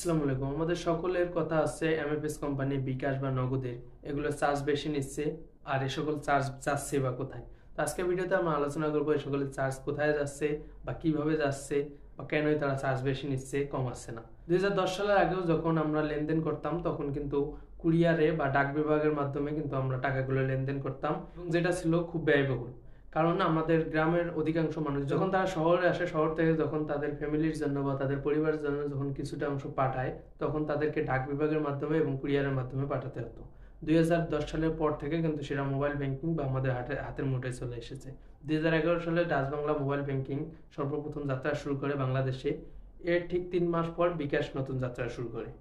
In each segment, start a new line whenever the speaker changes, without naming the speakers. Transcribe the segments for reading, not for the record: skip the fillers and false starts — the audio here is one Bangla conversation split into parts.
আসসালামু আলাইকুম। আমাদের সকলের কথা আছে এমএফএস কোম্পানি, বিকাশ বা নগদের এগুলো চার্জ বেশি নিচ্ছে, আর এ সকল চার্জ যাচ্ছে বা কোথায়। তো আজকে ভিডিওতে আমরা আলোচনা করবো এ সকলের চার্জ কোথায় যাচ্ছে বা কিভাবে যাচ্ছে বা কেনই তারা চার্জ বেশি নিচ্ছে, কমাচ্ছে না। 2010 সালের আগেও যখন আমরা লেনদেন করতাম তখন কিন্তু কুরিয়ারে বা ডাক বিভাগের মাধ্যমে কিন্তু আমরা টাকাগুলো লেনদেন করতাম, এবং যেটা ছিল খুব ব্যয়বহুল। কারণ আমাদের গ্রামের অধিকাংশ মানুষ যখন তারা শহরে আসে, শহর থেকে যখন তাদের ফ্যামিলির জন্য বা তাদের পরিবারের জন্য যখন কিছুটা অংশ পাঠায়, তখন তাদেরকে ডাক বিভাগের মাধ্যমে এবং কুরিয়ারের মাধ্যমে পাঠাতে হতো। 2010 সালের পর থেকে কিন্তু সেটা মোবাইল ব্যাংকিং বা আমাদের হাতের মুঠোয় চলে এসেছে। 2011 সালে ডাচ বাংলা মোবাইল ব্যাংকিং সর্বপ্রথম যাত্রা শুরু করে বাংলাদেশে। এর ঠিক 3 মাস পর বিকাশ নতুন যাত্রা শুরু করে।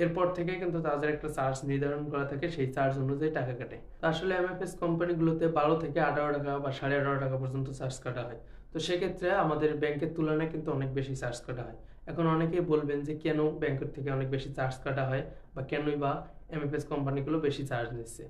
এরপর থেকে কিন্তু তাদের একটা চার্জ নির্ধারণ করা থাকে, সেই চার্জ অনুযায়ী টাকা কাটে। আসলে এমএফএস কোম্পানিগুলোতে 12 থেকে 18 টাকা বা 18.5 টাকা পর্যন্ত চার্জ কাটা হয়। তো সেক্ষেত্রে আমাদের ব্যাংকের তুলনায় কিন্তু অনেক বেশি চার্জ কাটা হয়। এখন অনেকেই বলবেন যে কেন ব্যাংকের থেকে অনেক বেশি চার্জ কাটা হয় বা কেনই বা এমএফএস কোম্পানিগুলো বেশি চার্জ নিচ্ছে।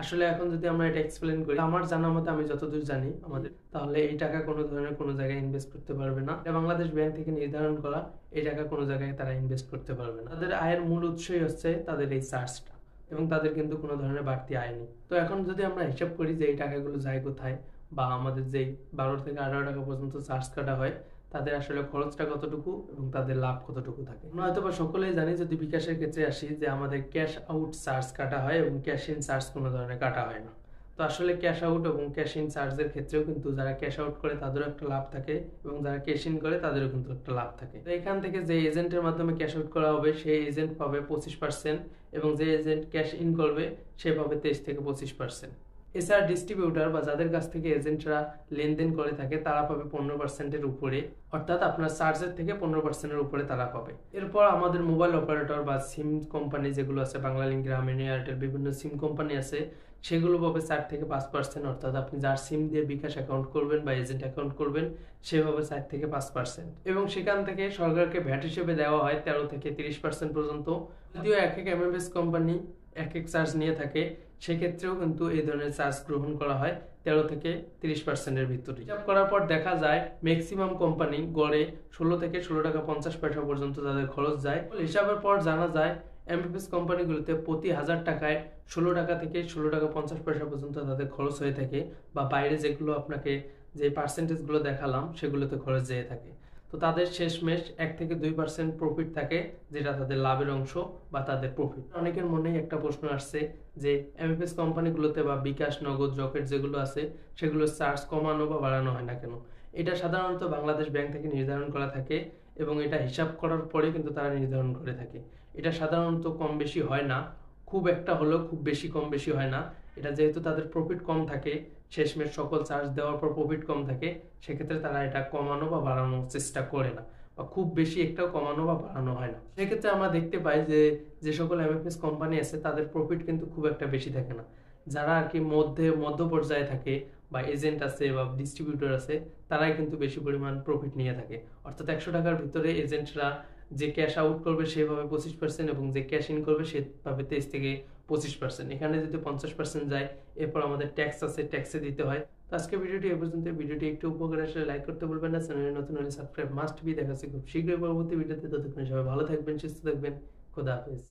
আসলে এখন যদি আমরা এটা এক্সপ্লেন করি, আমার জানা মতে, আমি যতদূর জানি আমাদের, তাহলে এই টাকা কোনো ধরনের কোনো জায়গায় ইনভেস্ট করতে পারবে না। এটা বাংলাদেশ ব্যাংক থেকে নির্ধারণ করা, এই টাকা কোনো জায়গায় তারা ইনভেস্ট করতে পারবে না। তাদের আয়ের মূল উৎসই হচ্ছে তাদের এই চার্জটা, এবং তাদের কিন্তু কোনো ধরনের বাড়তি আয় নেই। তো এখন যদি আমরা হিসাব করি যে এই টাকাগুলো যায় কোথায়, বা আমাদের যেই 12 থেকে 18 টাকা পর্যন্ত চার্জ কাটা হয়, তাদের আসলে খরচটা কতটুকু এবং তাদের লাভ কতটুকু থাকে। আমরা হয়তো বা সকলেই জানি, যদি বিকাশের ক্ষেত্রে আসি, যে আমাদের ক্যাশ আউট চার্জ কাটা হয় এবং ক্যাশ ইন চার্জ কোনো ধরনের কাটা হয় না। তো আসলে ক্যাশ আউট এবং ক্যাশ ইন চার্জের ক্ষেত্রেও কিন্তু যারা ক্যাশ আউট করে তাদেরও একটা লাভ থাকে, এবং যারা ক্যাশ ইন করে তাদেরও কিন্তু একটা লাভ থাকে। তো এখান থেকে যে এজেন্টের মাধ্যমে ক্যাশ আউট করা হবে, সেই এজেন্ট পাবে 25%, এবং যে এজেন্ট ক্যাশ ইন করবে সে পাবে 23 থেকে 25%। এছাড়া ডিস্ট্রিবিউটার বা যাদের কাছ থেকে এজেন্টরা লেনদেন করে থাকে তারা পাবে 15%-এর উপরে, অর্থাৎ আপনার চার্জের থেকে 15%-এর উপরে তারা পাবে। এরপর আমাদের মোবাইল অপারেটর বা সিম কোম্পানি যেগুলো আছে, বাংলালিংক, গ্রামীণ, এয়ারটেল, বিভিন্ন সিম কোম্পানি আছে, সেগুলো পাবে 4 থেকে 5%, অর্থাৎ আপনি যার সিম দিয়ে বিকাশ অ্যাকাউন্ট করবেন বা এজেন্ট অ্যাকাউন্ট করবেন সেভাবে 4 থেকে 5%, এবং সেখান থেকে সরকারকে ভ্যাট হিসেবে দেওয়া হয় 13 থেকে 30% পর্যন্ত। যদিও এক এক এমএমএস কোম্পানি এক এক চার্জ নিয়ে থাকে, সেক্ষেত্রেও কিন্তু এই ধরনের চার্জ গ্রহণ করা হয় 13 থেকে 30%-এর ভিতরে। হিসাব করার পর দেখা যায় ম্যাক্সিমাম কোম্পানি গড়ে 16 থেকে 16 টাকা 50 পয়সা পর্যন্ত তাদের খরচ যায়। হিসাবের পর জানা যায় এমএফএস কোম্পানিগুলোতে প্রতি 1000 টাকায় 16 টাকা থেকে 16 টাকা 50 পয়সা পর্যন্ত তাদের খরচ হয়ে থাকে, বা বাইরে যেগুলো আপনাকে যে পার্সেন্টেজগুলো দেখালাম সেগুলোতে খরচ যেয়ে থাকে। তো তাদের শেষমেশ 1 থেকে 2% প্রফিট থাকে, যেটা তাদের লাভের অংশ বা তাদের প্রফিট। অনেকের মনেই একটা প্রশ্ন আসছে যে এমএফএস কোম্পানিগুলোতে বা বিকাশ, নগদ, রকেট যেগুলো আছে, সেগুলো চার্জ কমানো বা বাড়ানো হয় না কেন? এটা সাধারণত বাংলাদেশ ব্যাংক থেকে নির্ধারণ করা থাকে, এবং এটা হিসাব করার পরে কিন্তু তারা নির্ধারণ করে থাকে। এটা সাধারণত কম বেশি হয় না, খুব একটা হলেও খুব বেশি কম বেশি হয় না। এটা যেহেতু তাদের প্রফিট কম থাকে, শেষমেশ সকল চার্জ দেওয়ার পর প্রফিট কম থাকে, সেক্ষেত্রে তারা এটা কমানো বা বাড়ানোর চেষ্টা করে না, বা খুব বেশি একটাও কমানো বা বাড়ানো হয় না। সেক্ষেত্রে আমরা দেখতে পাই যে যে সকল এমএফএস কোম্পানি আছে তাদের প্রফিট কিন্তু খুব একটা বেশি থাকে না। যারা আর কি মধ্য পর্যায়ে থাকে, বা এজেন্ট আছে বা ডিস্ট্রিবিউটর আছে, তারাই কিন্তু বেশি পরিমাণ প্রফিট নিয়ে থাকে। অর্থাৎ 100 টাকার ভিতরে এজেন্টরা যে ক্যাশ আউট করবে সে পাবে 25%, এবং যে ক্যাশ ইন করবে সে পাবে 23 থেকে 25%। এখানে যদি 50% যায়, এরপর আমাদের ট্যাক্স আছে, ট্যাক্সে দিতে হয়। তো আজকে ভিডিওটি এ পর্যন্ত। ভিডিওটি একটু উপকার আসলে লাইক করতে ভুলবেন না। চ্যানেলে নতুন হলে সাবস্ক্রাইব মাস্ট বি। দেখা হচ্ছে খুব শীঘ্রই পরবর্তী ভিডিওতে। ততক্ষণ সবাই ভালো থাকবেন, সুস্থ থাকবেন। খোদা হাফেজ।